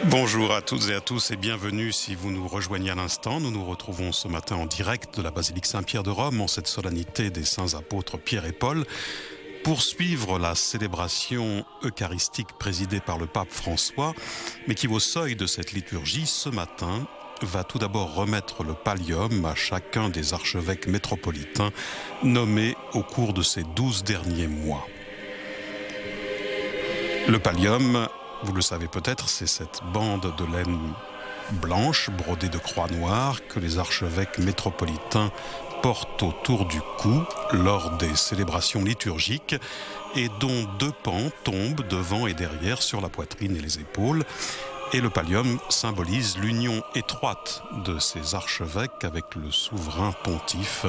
Bonjour à toutes et à tous et bienvenue si vous nous rejoignez à l'instant. Nous nous retrouvons ce matin en direct de la basilique Saint-Pierre de Rome en cette solennité des saints apôtres Pierre et Paul pour suivre la célébration eucharistique présidée par le pape François, mais qui au seuil de cette liturgie ce matin va tout d'abord remettre le pallium à chacun des archevêques métropolitains nommés au cours de ces 12 derniers mois. Le pallium, vous le savez peut-être, c'est cette bande de laine blanche brodée de croix noires que les archevêques métropolitains portent autour du cou lors des célébrations liturgiques et dont deux pans tombent devant et derrière sur la poitrine et les épaules. Et le pallium symbolise l'union étroite de ces archevêques avec le souverain pontife,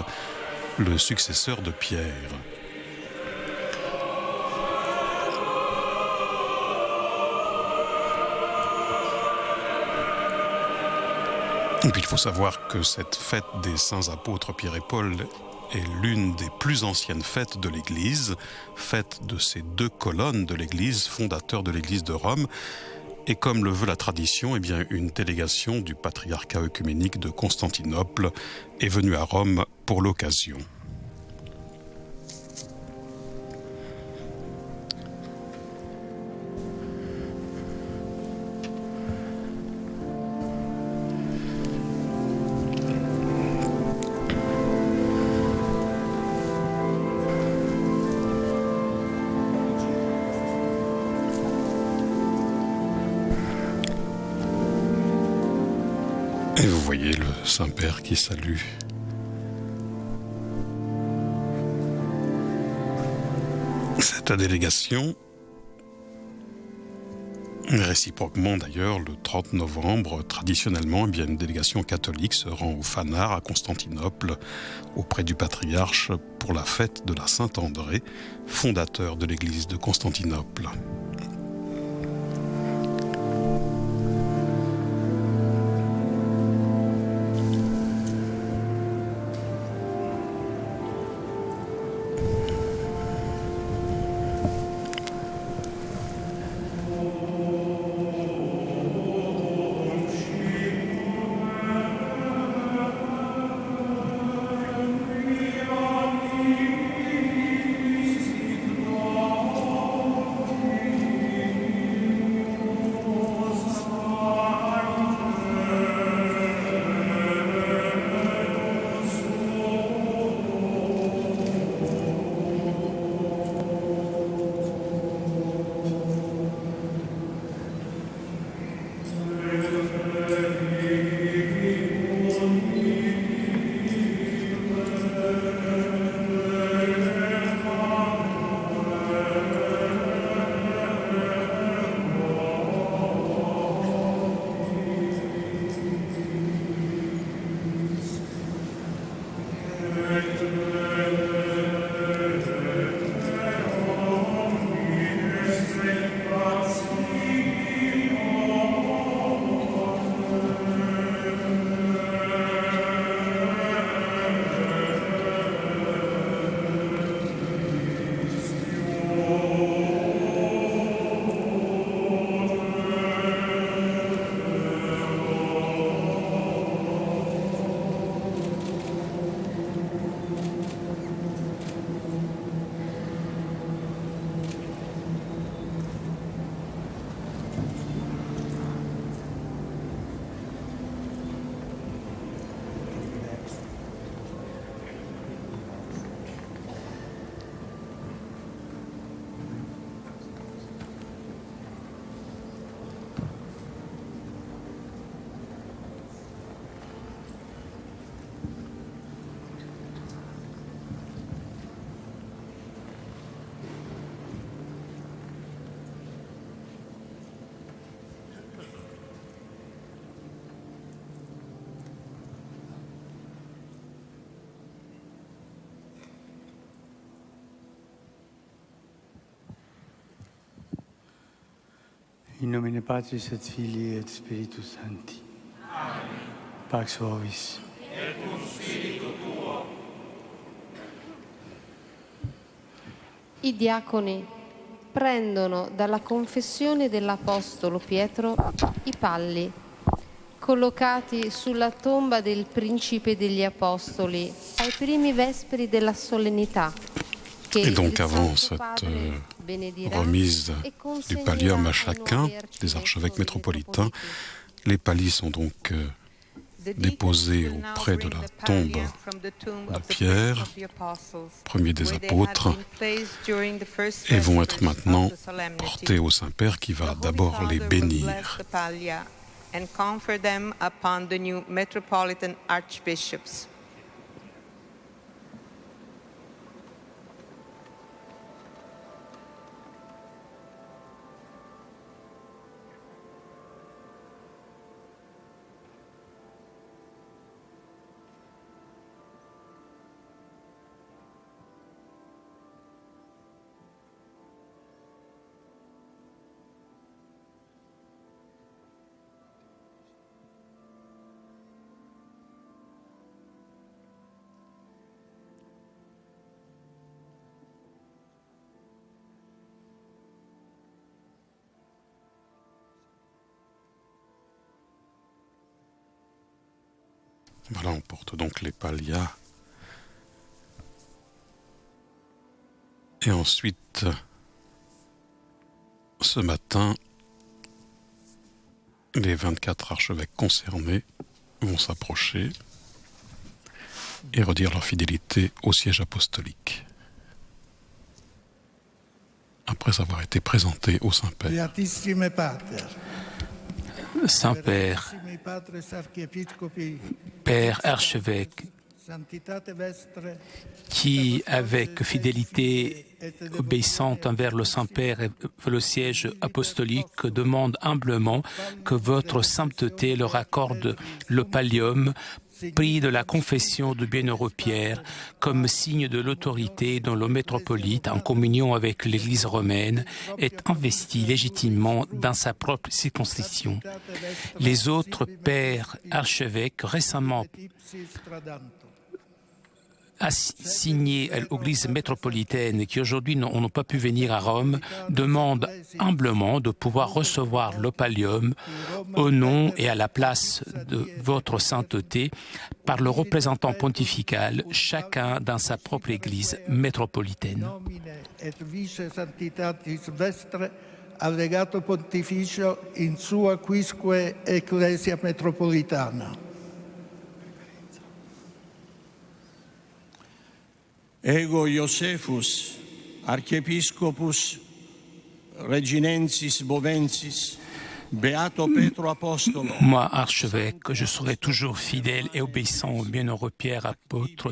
le successeur de Pierre. Et puis il faut savoir que cette fête des saints apôtres Pierre et Paul est l'une des plus anciennes fêtes de l'Église, fête de ces deux colonnes de l'Église, fondateurs de l'Église de Rome. Et comme le veut la tradition, une délégation du patriarcat œcuménique de Constantinople est venue à Rome pour l'occasion. Et vous voyez le Saint-Père qui salue cette délégation. Réciproquement d'ailleurs, le 30 novembre, traditionnellement, une délégation catholique se rend au Phanar à Constantinople auprès du patriarche pour la fête de la Saint-André, fondateur de l'église de Constantinople. In nomine Patris et Filii et Spiritus Sancti. Amen. Pax vobis. Et cum spiritu tuo. I diaconi prendono dalla confessione dell'Apostolo Pietro i palli, collocati sulla tomba del Principe degli Apostoli ai primi vesperi della solennità. Et donc avant cette remise du pallium à chacun des archevêques métropolitains, les pallis sont donc déposés auprès de la tombe de Pierre, premier des apôtres, et vont être maintenant portés au Saint-Père qui va d'abord les bénir. And confer them upon the new metropolitan archbishops. Voilà, on porte donc les pallias. Et ensuite, ce matin, les 24 archevêques concernés vont s'approcher et redire leur fidélité au siège apostolique, après avoir été présentés au Saint-Père. Saint-Père, Père archevêque, qui, avec fidélité obéissante envers le Saint-Père et le siège apostolique, demande humblement que votre sainteté leur accorde le pallium, prix de la confession du bienheureux Pierre, comme signe de l'autorité dont le métropolite, en communion avec l'Église romaine, est investi légitimement dans sa propre circonscription. Les autres pères archevêques récemment assignés aux églises métropolitaines qui aujourd'hui n'ont pas pu venir à Rome demandent humblement de pouvoir recevoir le pallium au nom et à la place de votre sainteté par le représentant pontifical, chacun dans sa propre église métropolitaine. Allegato Pontificio in sua quisque Ecclesia Metropolitana. Ego Iosefus, Archiepiscopus Reginensis Bovensis, Beato Petro Apostolo. Moi, archevêque, je serai toujours fidèle et obéissant au bienheureux Pierre apôtre,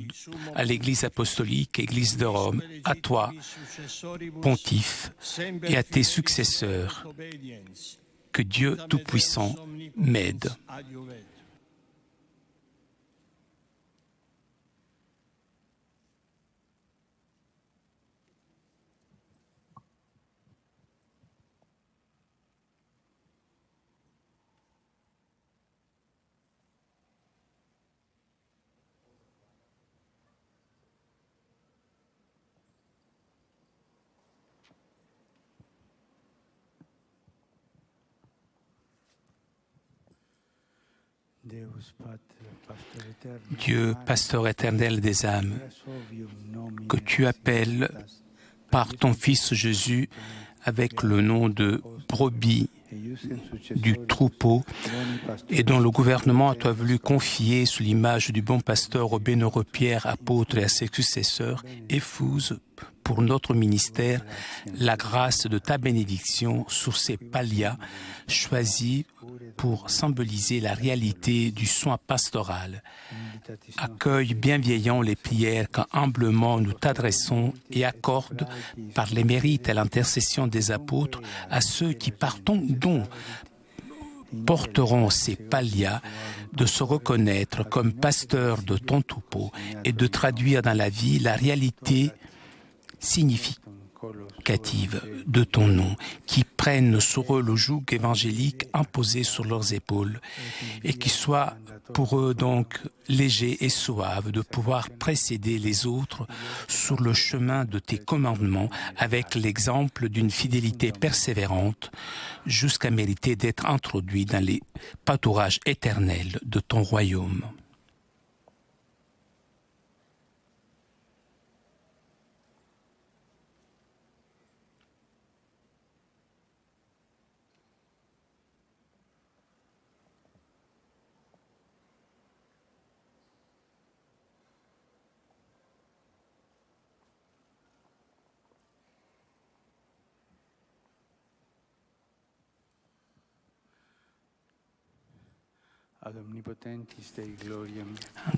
à l'Église apostolique, Église de Rome, à toi, pontife, et à tes successeurs. Que Dieu Tout-Puissant m'aide. Dieu, pasteur éternel des âmes, que tu appelles par ton Fils Jésus avec le nom de brebis du troupeau et dont le gouvernement t'a voulu confier sous l'image du bon pasteur au bienheureux Pierre, apôtre et à ses successeurs, effuse pour notre ministère la grâce de ta bénédiction sur ces pallias choisis pour symboliser la réalité du soin pastoral. Accueille bienveillant les prières qu'humblement nous t'adressons et accorde, par les mérites et l'intercession des apôtres, à ceux qui par ton don porteront ces pallias, de se reconnaître comme pasteurs de ton troupeau et de traduire dans la vie la réalité significative de ton nom, qui prennent sur eux le joug évangélique imposé sur leurs épaules et qu'il soit pour eux donc léger et suave de pouvoir précéder les autres sur le chemin de tes commandements avec l'exemple d'une fidélité persévérante jusqu'à mériter d'être introduits dans les pâturages éternels de ton royaume.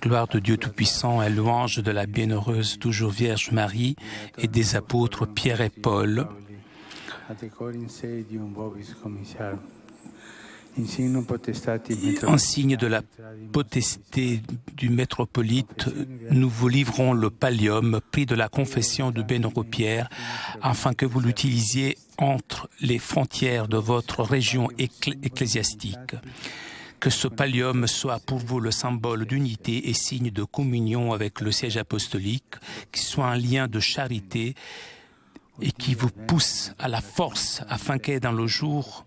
Gloire de Dieu Tout-Puissant et louange de la bienheureuse toujours Vierge Marie et des apôtres Pierre et Paul. En signe de la potesté du métropolite, nous vous livrons le pallium, pris de la confession de Bienheureux Pierre, afin que vous l'utilisiez entre les frontières de votre région ecclésiastique. Que ce pallium soit pour vous le symbole d'unité et signe de communion avec le siège apostolique, qui soit un lien de charité et qui vous pousse à la force afin qu'est dans le jour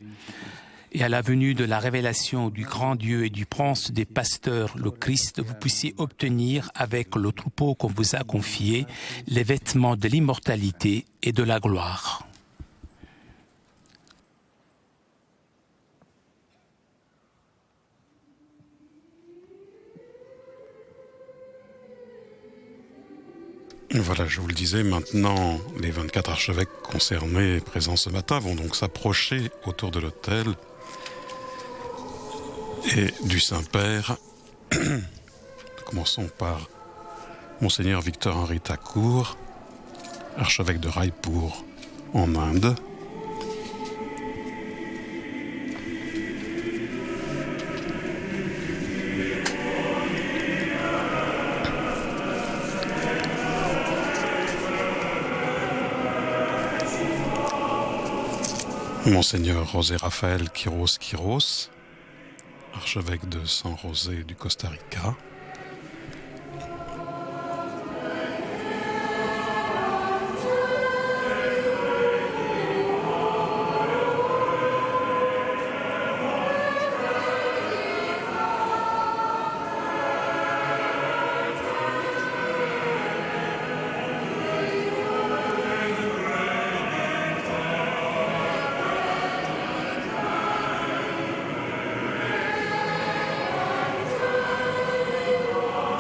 et à la venue de la révélation du grand Dieu et du prince des pasteurs, le Christ, vous puissiez obtenir avec le troupeau qu'on vous a confié les vêtements de l'immortalité et de la gloire. Voilà, je vous le disais, maintenant, les 24 archevêques concernés présents ce matin vont donc s'approcher autour de l'autel et du Saint-Père. Commençons par Monseigneur Victor-Henri Thakur, archevêque de Raipur en Inde. Monseigneur José Rafael Quiros, archevêque de San José du Costa Rica.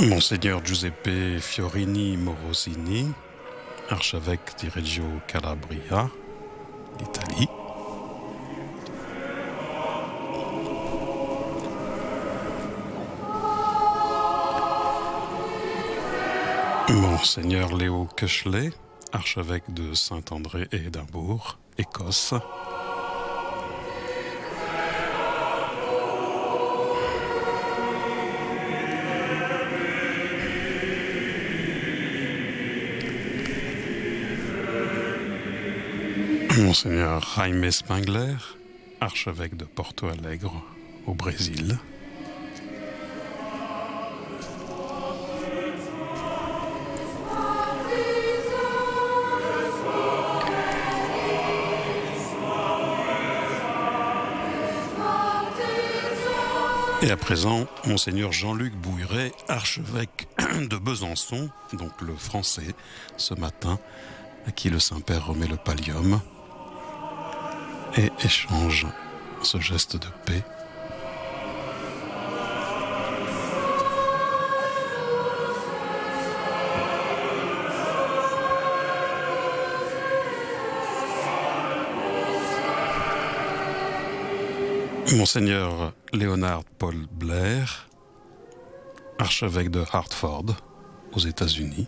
Monseigneur Giuseppe Fiorini Morosini, archevêque di Reggio Calabria, d'Italie. Monseigneur Léo Köchley, archevêque de Saint-André et Édimbourg, Écosse. Monseigneur Jaime Spengler, archevêque de Porto Alegre, au Brésil. Et à présent, Monseigneur Jean-Luc Bouilleret, archevêque de Besançon, donc le français, ce matin, à qui le Saint-Père remet le pallium et échange ce geste de paix. Monseigneur Leonard Paul Blair, archevêque de Hartford, aux États-Unis.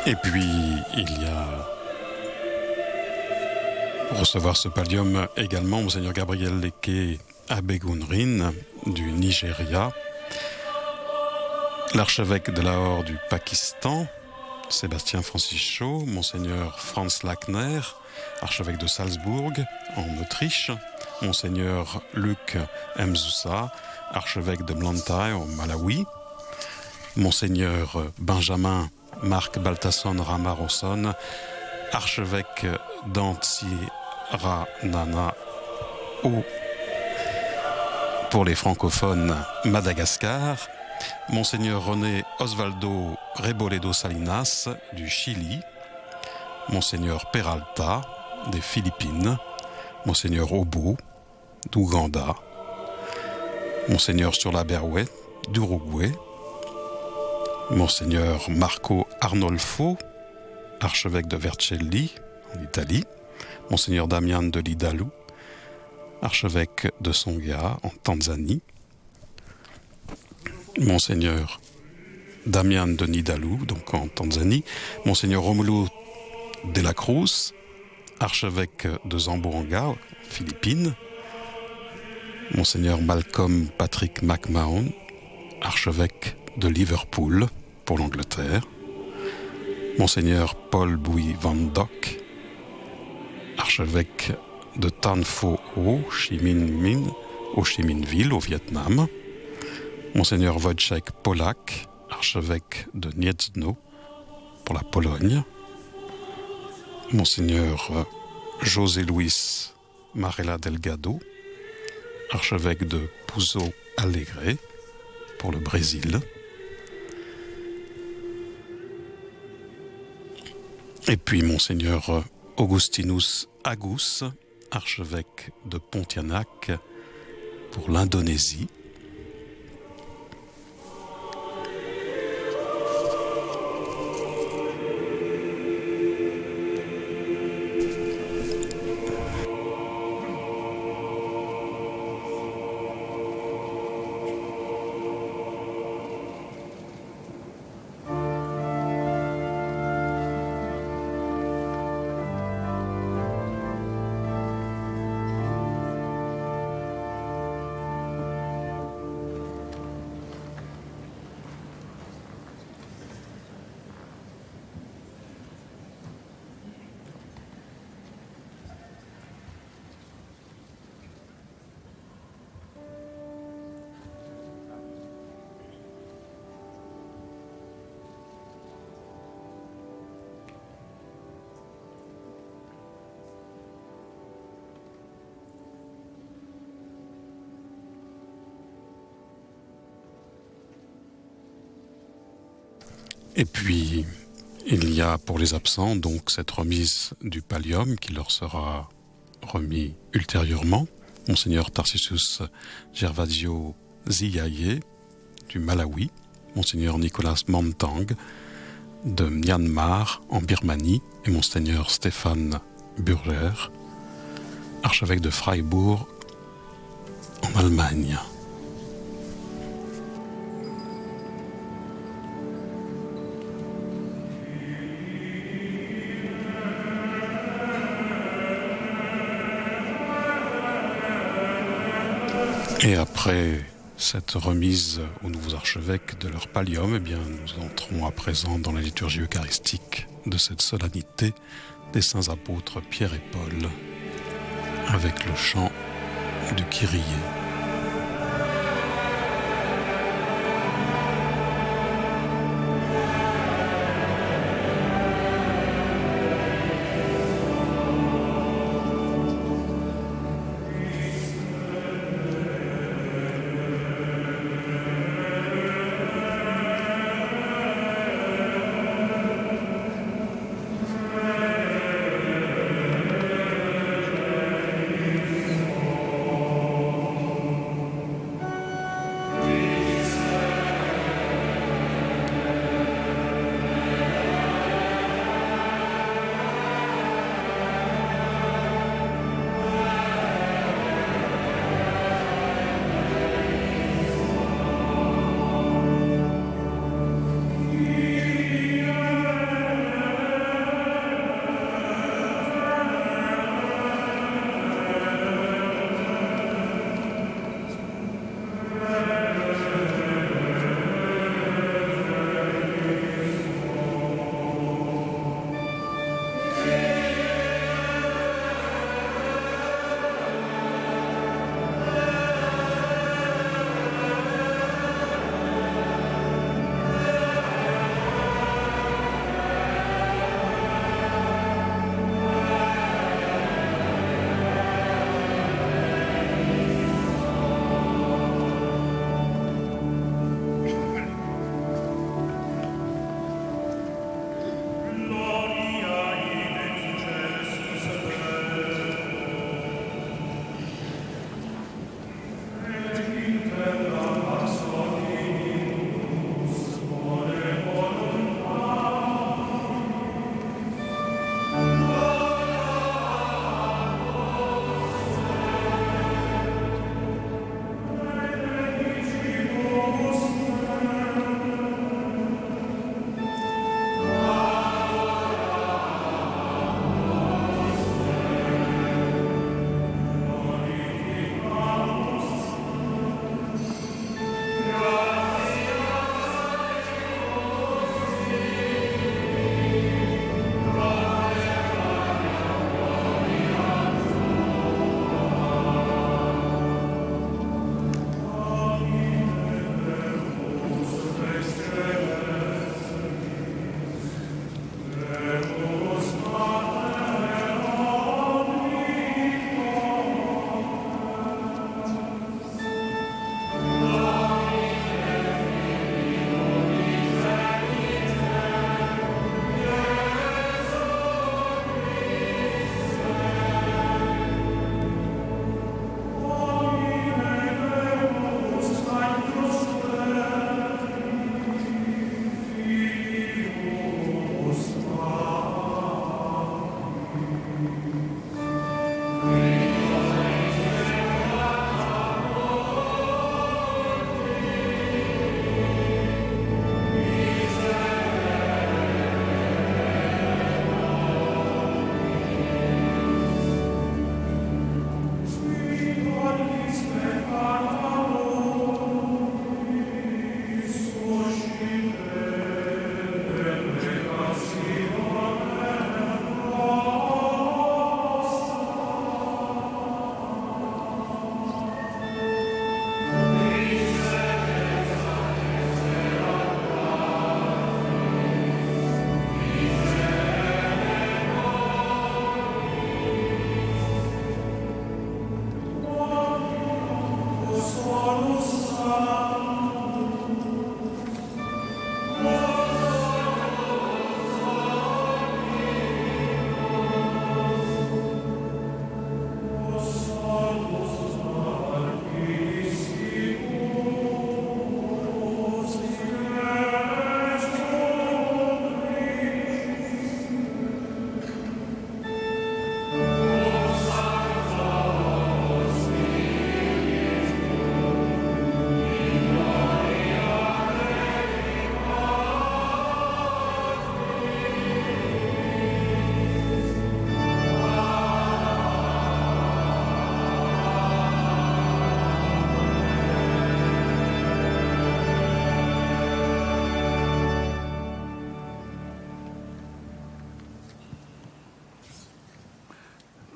Et puis, il y a, pour recevoir ce pallium, également Monseigneur Gabriel Leke Abegunrin du Nigeria, l'archevêque de Lahore du Pakistan, Sébastien Francis Shaw, Monseigneur Franz Lackner, archevêque de Salzbourg, en Autriche, Monseigneur Luc Mzoussa, archevêque de Blantyre, au Malawi, Monseigneur Benjamin Marc Baltasson Ramarosson, archevêque d'Antsiranana pour les francophones Madagascar, Monseigneur René Osvaldo Reboledo Salinas du Chili, Monseigneur Peralta des Philippines, Monseigneur Obo d'Ouganda, Monseigneur Surla-Berrouet d'Uruguay, Monseigneur Marco Arnolfo, archevêque de Vercelli en Italie, Monseigneur Damian de Lidalu, archevêque de Songea en Tanzanie, Monseigneur Damian de Nidalu, donc en Tanzanie, Monseigneur Romulo de la Cruz, archevêque de Zamboanga, Philippines, Monseigneur Malcolm Patrick McMahon, archevêque de Liverpool pour l'Angleterre, Monseigneur Paul Bouy Van Dock, archevêque de Tan Pho Ho Chi Minh au Chi Minh Ville au Vietnam, Monseigneur Wojciech Polak, archevêque de Gniezno pour la Pologne, Monseigneur José Luis Marella Delgado, archevêque de Pouso Alegre pour le Brésil, et puis Monseigneur Augustinus Agus, archevêque de Pontianak pour l'Indonésie, Et puis, il y a pour les absents donc cette remise du pallium qui leur sera remis ultérieurement. Monseigneur Tarcisius Gervasio Ziyaye du Malawi, Monseigneur Nicolas Mantang de Myanmar en Birmanie et Monseigneur Stéphane Burger, archevêque de Freiburg en Allemagne. Et après cette remise aux nouveaux archevêques de leur pallium, eh bien, nous entrons à présent dans la liturgie eucharistique de cette solennité des saints apôtres Pierre et Paul, avec le chant du Kyrie.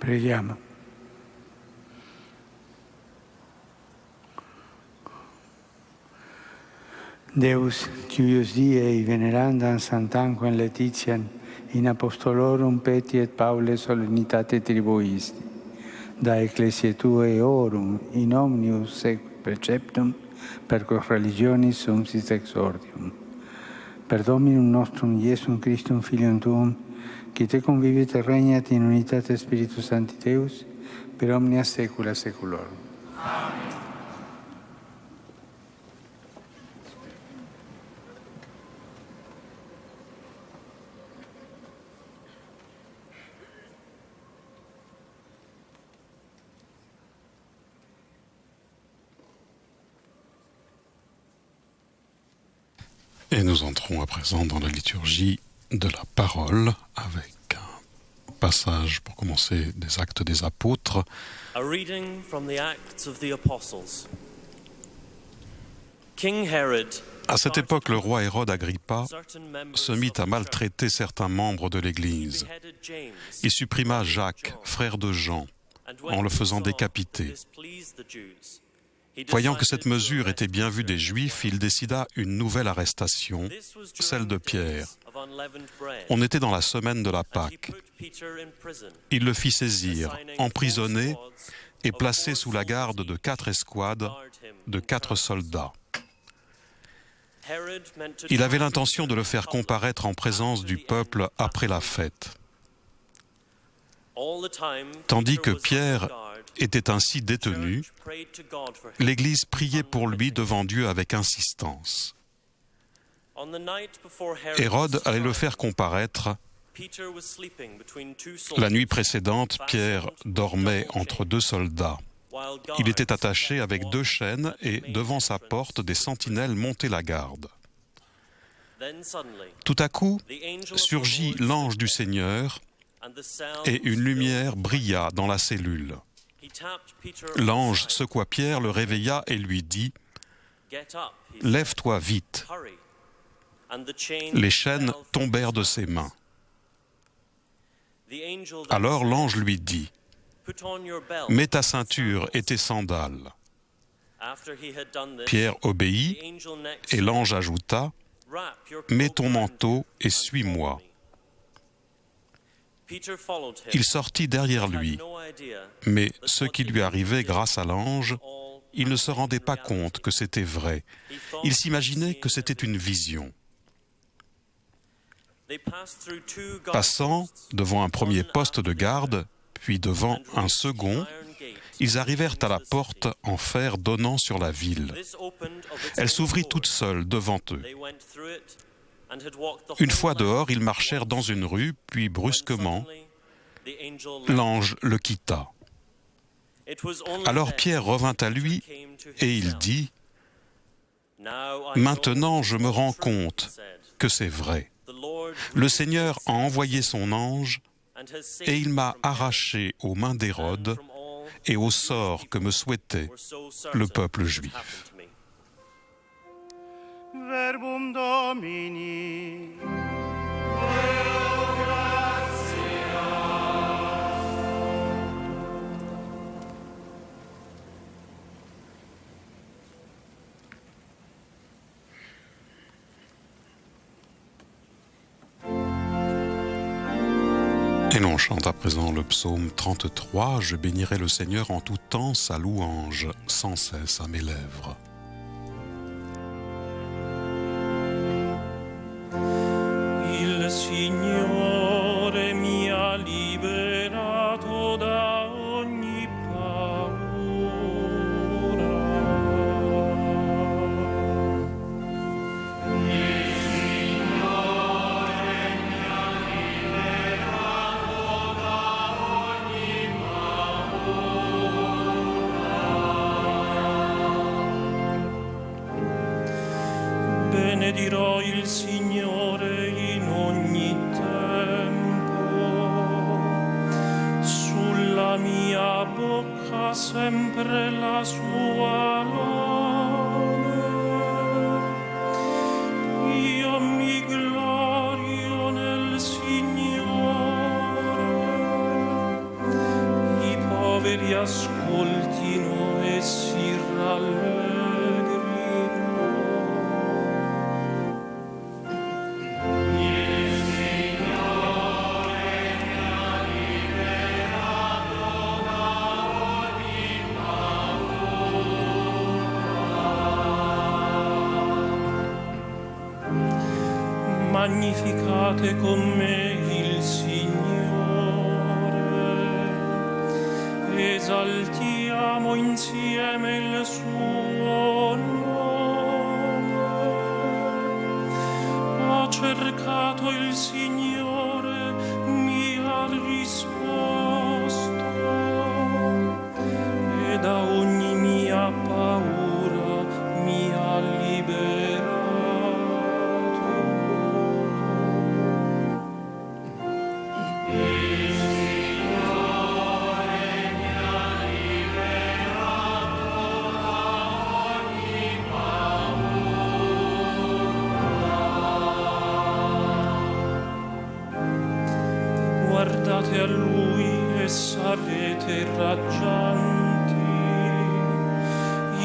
Preghiamo. Deus, cuius diei venerandam Sant'Anquam Laetitiam in apostolorum Peti et Paule solennitate tribuisti, da ecclesiae Tuae orum in omnius sec preceptum per religionis sumsis exordium. Per Dominum nostrum Iesum Christum Filium Tuum, qui te convivit et regnat in unitate Spiritus Sancti Deus, per omnia saecula saeculorum. Amen. Et nous entrons à présent dans la liturgie de la parole avec un passage pour commencer des Actes des Apôtres. A reading from the Acts of the Apostles. King Herod, à cette époque, le roi Hérode Agrippa se mit à maltraiter certains membres de l'Église. Il supprima Jacques, frère de Jean, en le faisant décapiter. Voyant que cette mesure était bien vue des Juifs, il décida une nouvelle arrestation, celle de Pierre. On était dans la semaine de la Pâque. Il le fit saisir, emprisonner et placer sous la garde de 4 escouades, de 4 soldats. Il avait l'intention de le faire comparaître en présence du peuple après la fête. Tandis que Pierre était ainsi détenu, l'Église priait pour lui devant Dieu avec insistance. Hérode allait le faire comparaître. La nuit précédente, Pierre dormait entre 2 soldats. Il était attaché avec 2 chaînes et devant sa porte, des sentinelles montaient la garde. Tout à coup, surgit l'ange du Seigneur et une lumière brilla dans la cellule. L'ange secoua Pierre, le réveilla et lui dit « Lève-toi vite !» Les chaînes tombèrent de ses mains. Alors l'ange lui dit « Mets ta ceinture et tes sandales. » Pierre obéit et l'ange ajouta « Mets ton manteau et suis-moi. » Il sortit derrière lui, mais ce qui lui arrivait grâce à l'ange, il ne se rendait pas compte que c'était vrai. Il s'imaginait que c'était une vision. Passant devant un premier poste de garde, puis devant un second, ils arrivèrent à la porte en fer donnant sur la ville. Elle s'ouvrit toute seule devant eux. Une fois dehors, ils marchèrent dans une rue, puis brusquement, l'ange le quitta. Alors Pierre revint à lui et il dit « Maintenant je me rends compte que c'est vrai. Le Seigneur a envoyé son ange et il m'a arraché aux mains d'Hérode et au sort que me souhaitait le peuple juif. » Verbum Domini. Et l'on chante à présent le psaume 33, « Je bénirai le Seigneur en tout temps, sa louange sans cesse à mes lèvres. » Il Signore mi ha liberato da ogni paura. Il Signore mi ha liberato da ogni paura. Benedirò il Signore in ogni tempo, sulla mia bocca sempre la sua lode. Io mi glorio nel Signore, magnificate con me il Signore, esaltiamo insieme il suo nome. Ho cercato il Signore, mi ha risposto, e da ogni mia paura mi ha liberato. Guardate a Lui e sarete raggianti,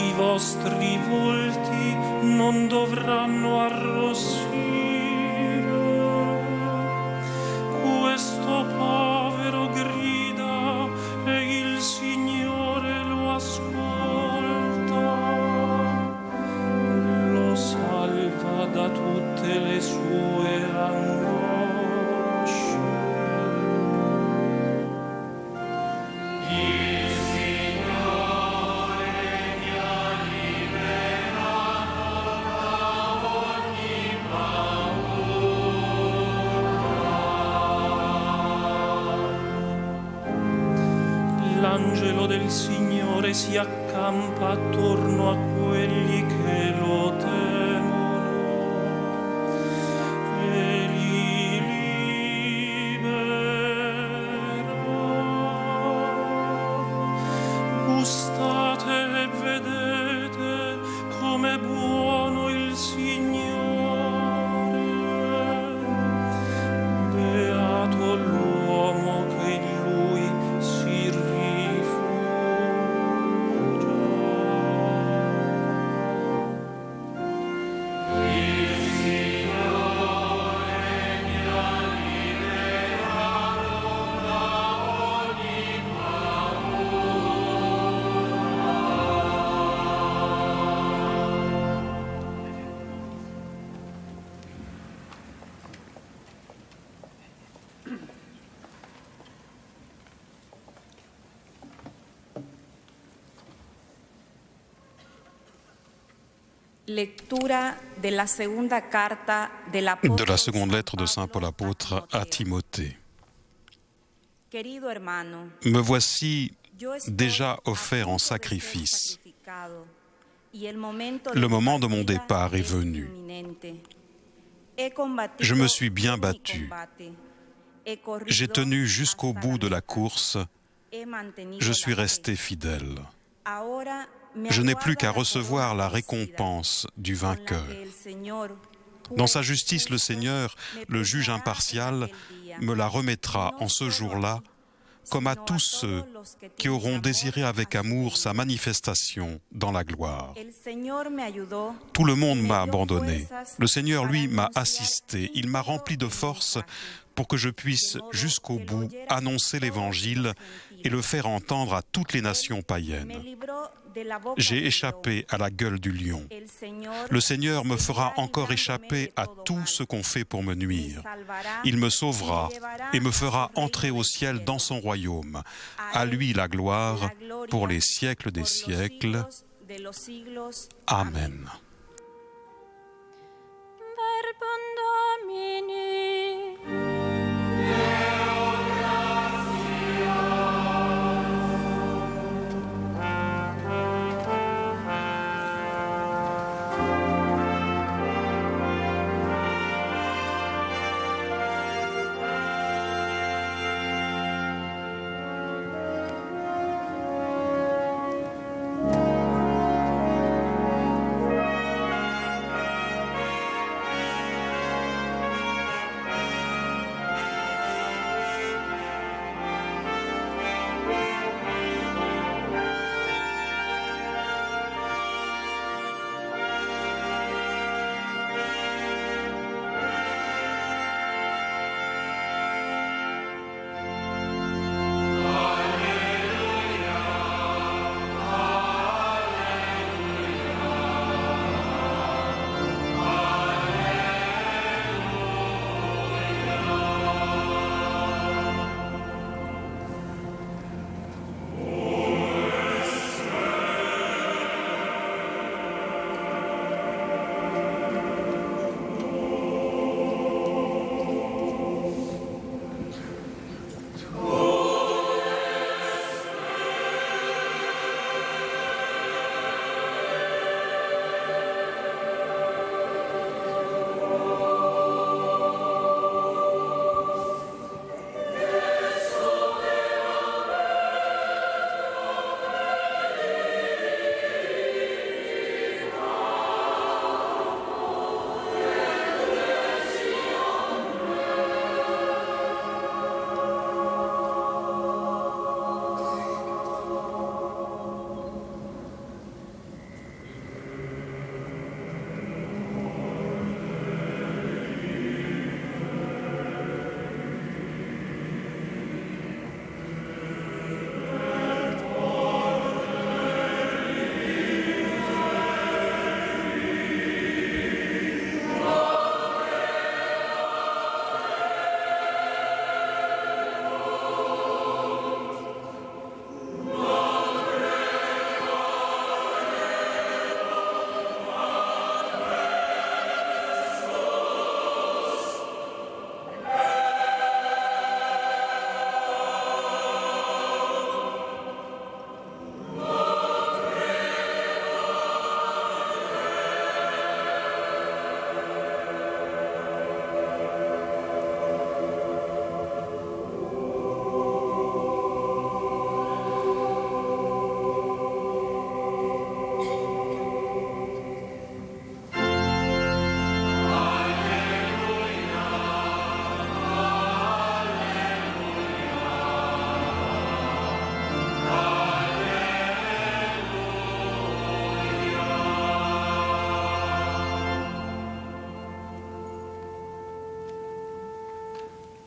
i vostri volti non dovranno arrossire. Questo povero grida e il Signore lo ascolta, lo salva da tutte le sue angosce. L'angelo del Signore si accampa attorno a quelli che lo temono e li libera. Gustate e vedete com'è buono il Signore. Beato l'uomo che in Lui si Lectura de la seconde lettre de Saint Paul apôtre à Timothée. Me voici déjà offert en sacrifice. Le moment de mon départ est venu. Je me suis bien battu. J'ai tenu jusqu'au bout de la course. Je suis resté fidèle. Je n'ai plus qu'à recevoir la récompense du vainqueur. Dans sa justice, le Seigneur, le juge impartial, me la remettra en ce jour-là, comme à tous ceux qui auront désiré avec amour sa manifestation dans la gloire. Tout le monde m'a abandonné. Le Seigneur, lui, m'a assisté. Il m'a rempli de force pour que je puisse jusqu'au bout annoncer l'Évangile et le faire entendre à toutes les nations païennes. J'ai échappé à la gueule du lion. Le Seigneur me fera encore échapper à tout ce qu'on fait pour me nuire. Il me sauvera et me fera entrer au ciel dans son royaume. À lui la gloire pour les siècles des siècles. Amen.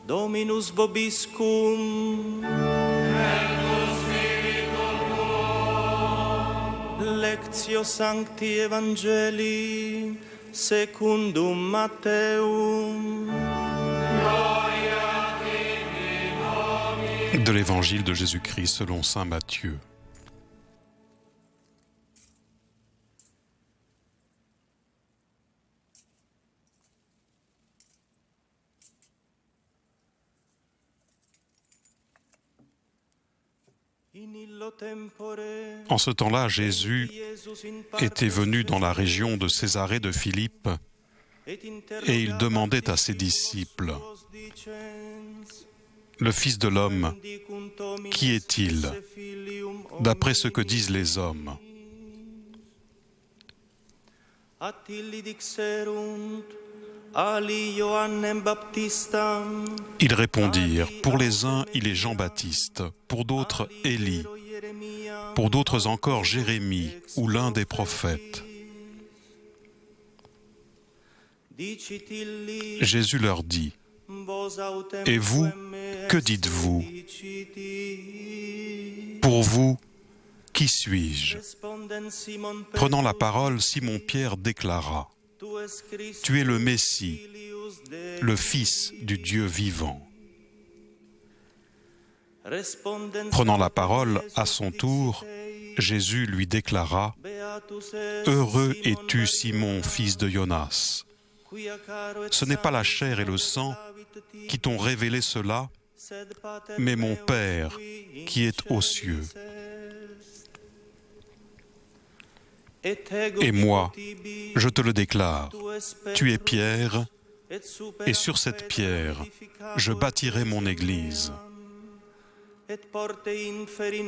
Dominus vobiscum. Lectio Sancti Evangelii secundum Matteum. De l'évangile de Jésus-Christ selon saint Matthieu. En ce temps-là, Jésus était venu dans la région de Césarée de Philippe et il demandait à ses disciples: le Fils de l'homme, qui est-il, d'après ce que disent les hommes? Ils répondirent: pour les uns, il est Jean-Baptiste, pour d'autres, Élie, pour d'autres encore, Jérémie ou l'un des prophètes. Jésus leur dit: et vous, que dites-vous? Pour vous, qui suis-je? Prenant la parole, Simon-Pierre déclara: tu es le Messie, le Fils du Dieu vivant. Prenant la parole à son tour, Jésus lui déclara: heureux es-tu, Simon, fils de Jonas. Ce n'est pas la chair et le sang qui t'ont révélé cela, mais mon Père qui est aux cieux. Et moi, je te le déclare, tu es Pierre, et sur cette pierre, je bâtirai mon Église.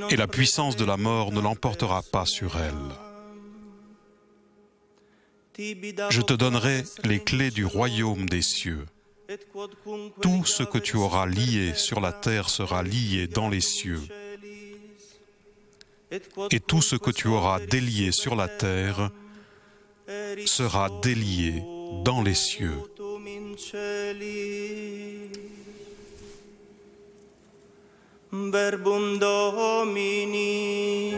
Et la puissance de la mort ne l'emportera pas sur elle. Je te donnerai les clés du royaume des cieux. Tout ce que tu auras lié sur la terre sera lié dans les cieux. Et tout ce que tu auras délié sur la terre sera délié dans les cieux. Verbum Domini.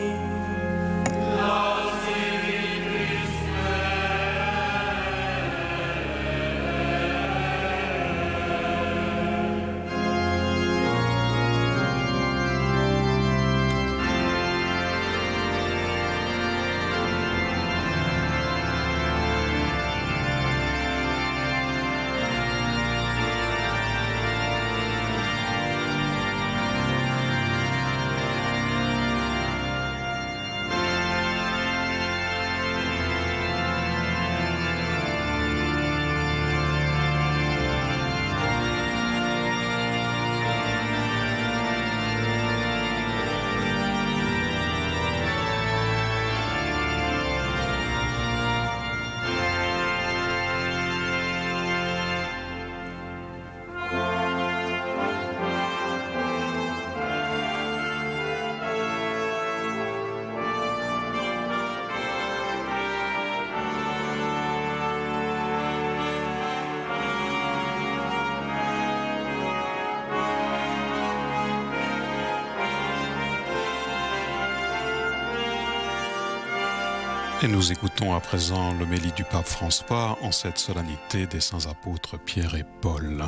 Et nous écoutons à présent l'homélie du pape François en cette solennité des saints apôtres Pierre et Paul.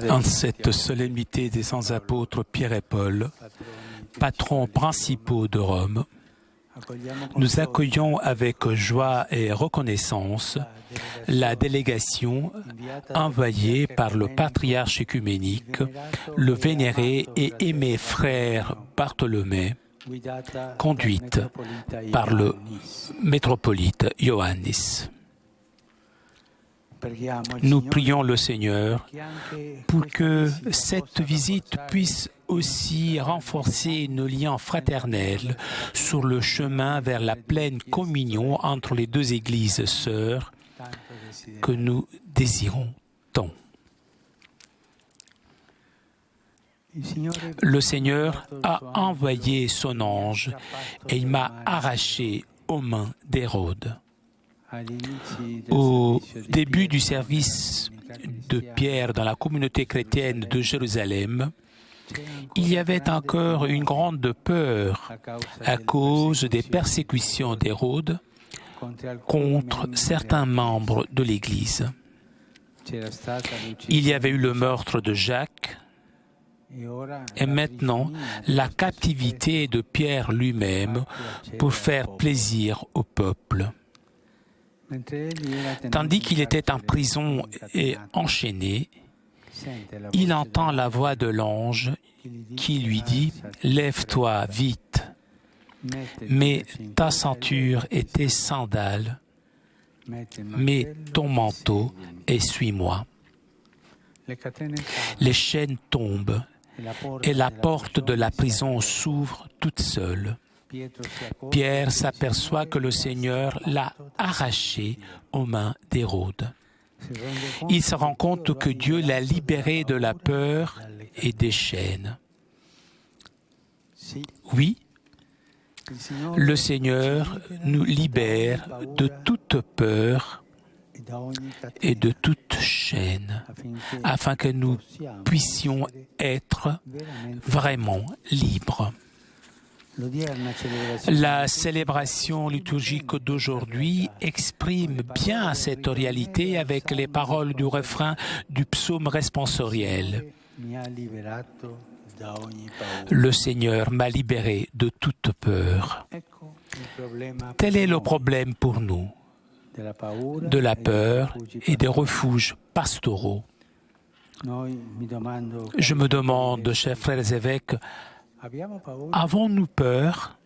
En cette solennité des saints apôtres Pierre et Paul, patrons principaux de Rome, Nous accueillons avec joie et reconnaissance la délégation envoyée par le patriarche œcuménique, le vénéré et aimé frère Bartholomé, conduite par le métropolite Ioannis. Nous prions le Seigneur pour que cette visite puisse aussi renforcer nos liens fraternels sur le chemin vers la pleine communion entre les deux églises sœurs que nous désirons tant. Le Seigneur a envoyé son ange et il m'a arraché aux mains d'Hérode. Au début du service de Pierre dans la communauté chrétienne de Jérusalem, il y avait encore une grande peur à cause des persécutions d'Hérode contre certains membres de l'Église. Il y avait eu le meurtre de Jacques et maintenant la captivité de Pierre lui-même pour faire plaisir au peuple. Tandis qu'il était en prison et enchaîné, il entend la voix de l'ange qui lui dit « Lève-toi vite, mets ta ceinture et tes sandales, mets ton manteau et suis-moi. » Les chaînes tombent et la porte de la prison s'ouvre toute seule. Pierre s'aperçoit que le Seigneur l'a arraché aux mains d'Hérode. Il se rend compte que Dieu l'a libéré de la peur et des chaînes. Oui, le Seigneur nous libère de toute peur et de toute chaîne, afin que nous puissions être vraiment libres. La célébration liturgique d'aujourd'hui exprime bien cette réalité avec les paroles du refrain du psaume responsoriel. Le Seigneur m'a libéré de toute peur. Tel est le problème pour nous, de la peur et des refuges pastoraux. Je me demande, chers frères évêques, avons-nous peur?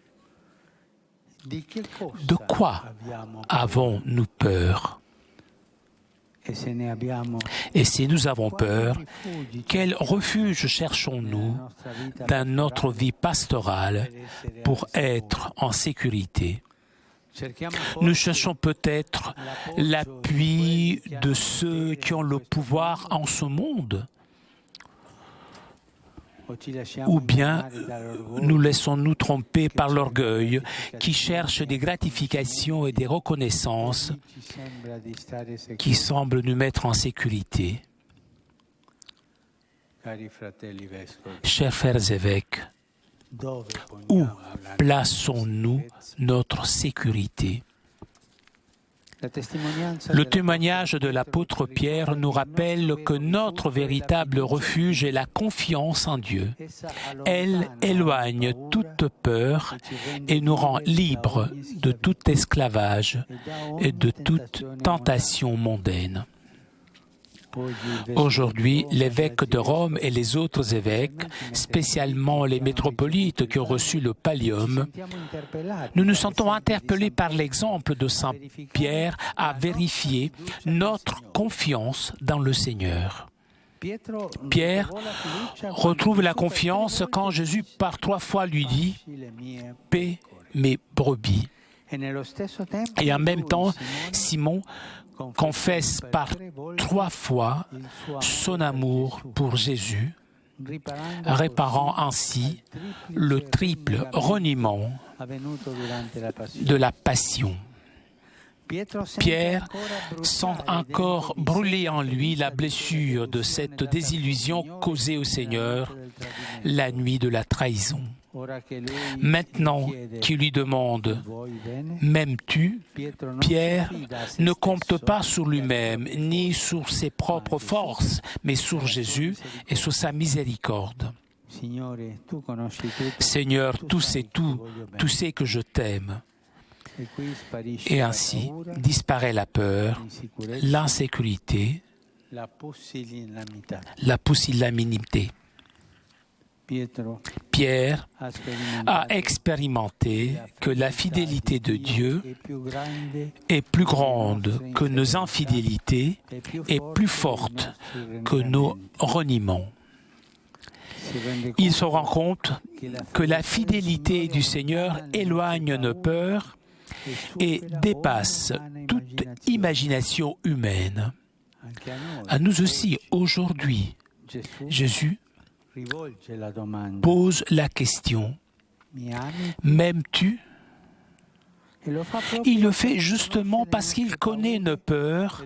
De quoi avons-nous peur? Et si nous avons peur, quel refuge cherchons-nous dans notre vie pastorale pour être en sécurité? Nous cherchons peut-être l'appui de ceux qui ont le pouvoir en ce monde. Ou bien nous laissons-nous tromper par l'orgueil qui cherche des gratifications et des reconnaissances qui semblent nous mettre en sécurité. Chers frères évêques, où plaçons-nous notre sécurité? Le témoignage de l'apôtre Pierre nous rappelle que notre véritable refuge est la confiance en Dieu. Elle éloigne toute peur et nous rend libres de tout esclavage et de toute tentation mondaine. Aujourd'hui, l'évêque de Rome et les autres évêques, spécialement les métropolites qui ont reçu le pallium, nous nous sentons interpellés par l'exemple de Saint Pierre à vérifier notre confiance dans le Seigneur. Pierre retrouve la confiance quand Jésus par 3 fois lui dit « Paix mes brebis ». Et en même temps, Simon confesse par 3 fois son amour pour Jésus, réparant ainsi le triple reniement de la passion. Pierre sent encore brûler en lui la blessure de cette désillusion causée au Seigneur la nuit de la trahison. Maintenant qu'il lui demande « M'aimes-tu ?» Pierre ne compte pas sur lui-même, ni sur ses propres forces, mais sur Jésus et sur sa miséricorde. Seigneur, tu sais tout, tu sais que je t'aime. Et ainsi disparaît la peur, l'insécurité, la pusillanimité. Pierre a expérimenté que la fidélité de Dieu est plus grande que nos infidélités et plus forte que nos reniements. Il se rend compte que la fidélité du Seigneur éloigne nos peurs et dépasse toute imagination humaine. À nous aussi, aujourd'hui, Jésus pose la question, m'aimes-tu? Il le fait justement parce qu'il connaît nos peurs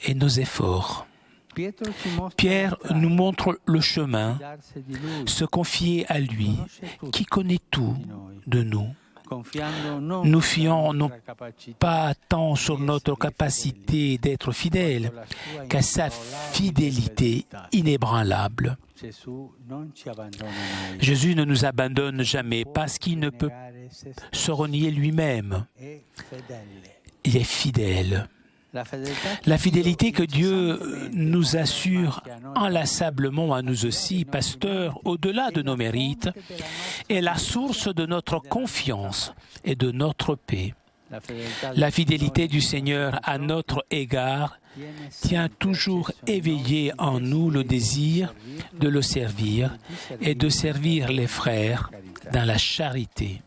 et nos efforts. Pierre nous montre le chemin, se confier à lui, qui connaît tout de nous. Nous fions non pas tant sur notre capacité d'être fidèles qu'à sa fidélité inébranlable. Jésus ne nous abandonne jamais parce qu'il ne peut se renier lui-même. Il est fidèle. La fidélité que Dieu nous assure inlassablement à nous aussi, pasteurs, au-delà de nos mérites, est la source de notre confiance et de notre paix. La fidélité du Seigneur à notre égard tient toujours éveillé en nous le désir de le servir et de servir les frères dans la charité.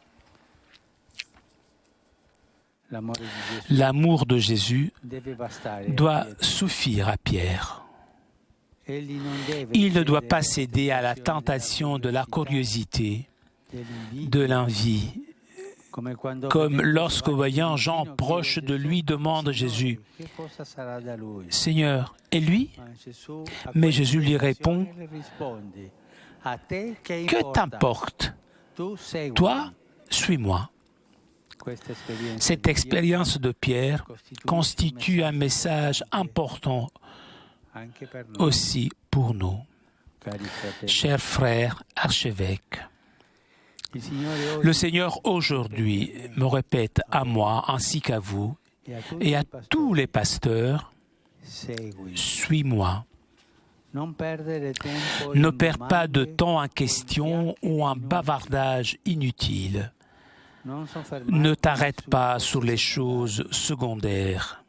L'amour de Jésus doit suffire à Pierre. Il ne doit pas céder à la tentation de la curiosité, de l'envie, comme lorsque voyant Jean proche de lui demande Jésus, « Seigneur, et lui ?» Mais Jésus lui répond, « Que t'importe? Toi, suis-moi. » Cette expérience de Pierre constitue un message important aussi pour nous. Chers frères archevêques, le Seigneur aujourd'hui me répète à moi ainsi qu'à vous et à tous les pasteurs, suis-moi. Ne perds pas de temps en question ou en bavardage inutile. Ne t'arrête pas sur les choses secondaires,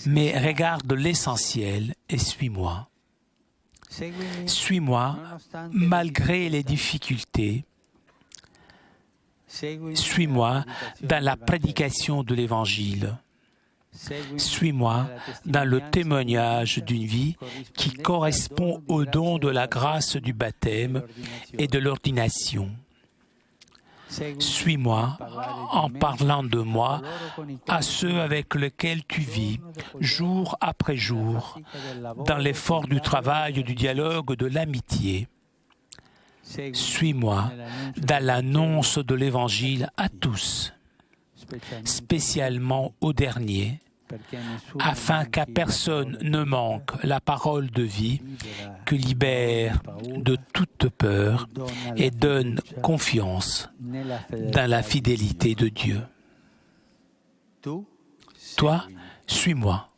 mais regarde l'essentiel et suis-moi. Suis-moi malgré les difficultés. Suis-moi dans la prédication de l'Évangile. Suis-moi dans le témoignage d'une vie qui correspond au don de la grâce du baptême et de l'ordination. Suis-moi en parlant de moi à ceux avec lesquels tu vis, jour après jour, dans l'effort du travail, du dialogue, de l'amitié. Suis-moi dans l'annonce de l'Évangile à tous, spécialement aux derniers, afin qu'à personne ne manque la parole de vie que libère de toute peur et donne confiance dans la fidélité de Dieu. Toi, suis-moi.